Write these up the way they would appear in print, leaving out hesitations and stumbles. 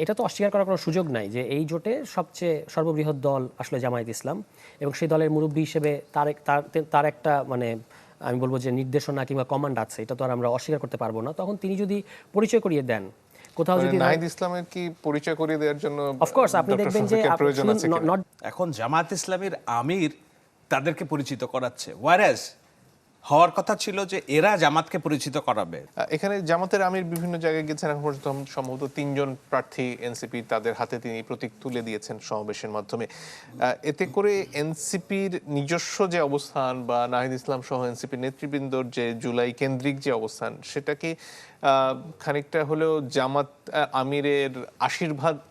এটা তো অস্বীকার করার কোনো সুযোগ নাই যে এই জোটে সবচেয়ে সর্ববৃহৎ দল আসলে জামায়াত ইসলাম, এবং সেই দলের মুরব্বী হিসেবে তার একটা মানে আমি বলবো যে নির্দেশনা কিংবা কমান্ড আছে, এটা তো আর আমরা অস্বীকার করতে পারবো না। তখন তিনি যদি পরিচয় করিয়ে দেন কোথাও, যদি নাহিদ ইসলামের কি পরিচয় করিয়ে দেওয়ার জন্য অফকোর্স আপনি দেখবেন যে এখন জামায়াত ইসলামের আমির তাদেরকে পরিচিত করাচ্ছে, ওয়ারাজ হওয়ার কথা ছিল যে এরা জামাতকে পরিচিত করাবে। এখানে জামাতের আমির বিভিন্ন জায়গায় গেছেন, এখন পর্যন্ত সম্ভবত ৩ জন প্রার্থী এনসিপি তাদের হাতে তিনি প্রতীক তুলে দিয়েছেন সমাবেশের মাধ্যমে। এতে করে এনসিপির নিজস্ব যে অবস্থান বা নাহিদ ইসলাম সহ এনসিপির নেতৃবৃন্দর যে জুলাই কেন্দ্রিক যে অবস্থান, সেটাকে খানিকটা হলেও জামাত আমিরের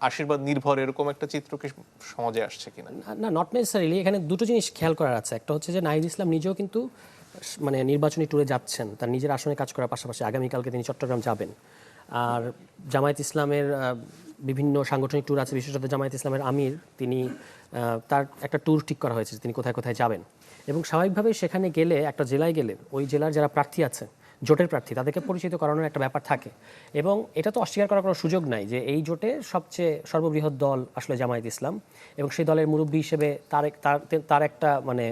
আশীর্বাদ নির্ভর এরকম একটা চিত্র কি সমাজে আসছে কিনা? না, নট নেসেসারিলি। এখানে দুটো জিনিস খেয়াল করার আছে। একটা হচ্ছে যে নাহিদ ইসলাম নিজেও কিন্তু মানে নির্বাচনী ট্যুরে যাচ্ছেন, তার নিজের আসনে কাজ করার পাশাপাশি আগামীকালকে তিনি চট্টগ্রাম যাবেন। আর জামায়াত ইসলামের বিভিন্ন সাংগঠনিক ট্যুর আছে, বিশেষত জামায়াত ইসলামের আমির তিনি তার একটা ট্যুর ঠিক করা হয়েছে তিনি কোথায় কোথায় যাবেন, এবং স্বাভাবিকভাবেই সেখানে গেলে একটা জেলায় গেলে ওই জেলার যারা প্রার্থী আছে, জোটের প্রার্থী, তাদেরকে পরিচিত করানোর একটা ব্যাপার থাকে। এবং এটা তো অস্বীকার করার কোনো সুযোগ নাই যে এই জোটে সবচেয়ে সর্ববৃহৎ দল আসলে জামায়াত ইসলাম, এবং সেই দলের মুরব্বী হিসেবে তার একটা মানে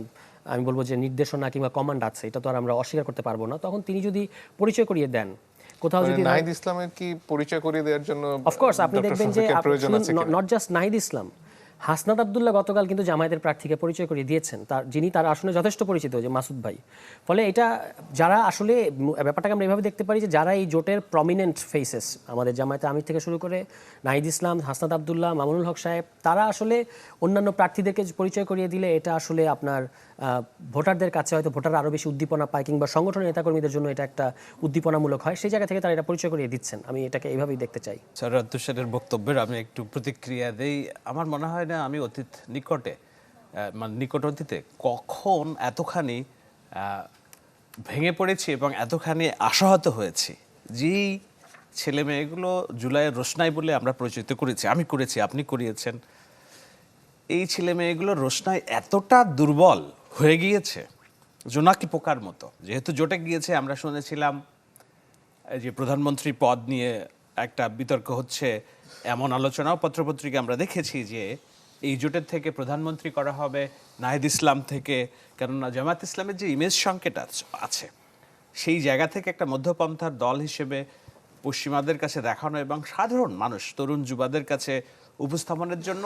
আমি বলবো যে নির্দেশনা কিংবা কমান্ড আছে, এটা তো আর আমরা অস্বীকার করতে পারবো না। তখন তিনি যদি পরিচয় করিয়ে দেন কোথাও, যদি নাহিদ ইসলামের কি পরিচয় করিয়ে দেওয়ার জন্য অফকোর্স আপনি দেখবেন যে নট জাস্ট নাহিদ ইসলাম, হাসনাত আব্দুল্লাহ গতকাল কিন্তু জামায়াতের প্রার্থীকে পরিচয় করিয়ে দিয়েছেন, যিনি তার আসনে যথেষ্ট পরিচিত, যে মাসুদ ভাই। ফলে এটা যারা আসলে ব্যাপারটাকে আমরা এভাবে দেখতে পারি যে যারা এই জোটের প্রমিনেন্ট ফেসেস, আমাদের জামায়াতের আমির থেকে শুরু করে নাহিদ ইসলাম, হাসনাত আব্দুল্লাহ, মামুনুল হক সাহেব, তারা আসলে অন্যান্য প্রার্থীদেরকে পরিচয় করিয়ে দিলে এটা আসলে আপনার ভোটারদের কাছে হয়তো ভোটার আরও বেশি উদ্দীপনা পায়, কিংবা সংগঠনের নেতাকর্মীদের জন্য এটা একটা উদ্দীপনামূলক হয়। সেই জায়গা থেকে তারা এটা পরিচয় করিয়ে দিচ্ছেন। আমি এটাকে এইভাবেই দেখতে চাই। সৈয়দ তুষারের বক্তব্যের আমি একটু প্রতিক্রিয়া দেই। আমার মনে হয় না আমি নিকট অতীতে কখন এতখানি ভেঙে পড়েছি এবং এতখানি আশাহত হয়েছি। যেই ছেলে মেয়েগুলো জুলাইয়ের রোশনাই বলে আমরা পরিচিত করেছি, আমি করেছি, আপনি করিয়েছেন, এই ছেলে মেয়েগুলোর রোশনাই এতটা দুর্বল হয়ে গিয়েছে জোনাকি পোকার মতো। যেহেতু জোটে গিয়েছে, আমরা শুনেছিলাম যে প্রধানমন্ত্রী পদ নিয়ে একটা বিতর্ক হচ্ছে, এমন আলোচনাও পত্রপত্রিকা আমরা দেখেছি যে এই জোটের থেকে প্রধানমন্ত্রী করা হবে নাহিদ ইসলাম থেকে, কেননা জামায়াত ইসলামের যে ইমেজ সংকেত আছে সেই জায়গা থেকে একটা মধ্যপন্থার দল হিসেবে পশ্চিমাদের কাছে দেখানো এবং সাধারণ মানুষ, তরুণ যুবাদের কাছে উপস্থাপনের জন্য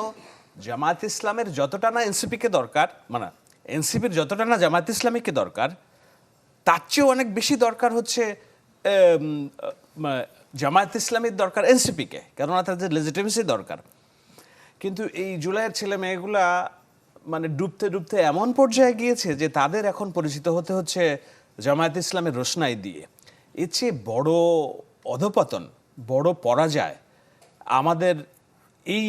জামায়াত ইসলামের যতটা না এনসিপিকে দরকার, মানে এনসিপির যতটা না জামায়াত ইসলামীকে দরকার, তার চেয়েও অনেক বেশি দরকার হচ্ছে জামায়াত ইসলামীর দরকার এনসিপিকে, কেননা তাদের লেজিটিমেসি দরকার। কিন্তু এই জুলাইয়ের ছেলে মেয়েগুলা মানে ডুবতে ডুবতে এমন পর্যায়ে গিয়েছে যে তাদের এখন পরিচিত হতে হচ্ছে জামায়াত ইসলামের রোশনাই দিয়ে। এর চেয়ে বড় অধপতন, বড় পরাজয় আমাদের এই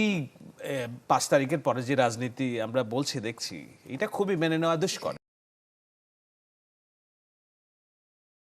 5 তারিখের পরে যে রাজনীতি আমরা বলছি দেখছি, এটা খুবই মেনে নেওয়া দুষ্কর।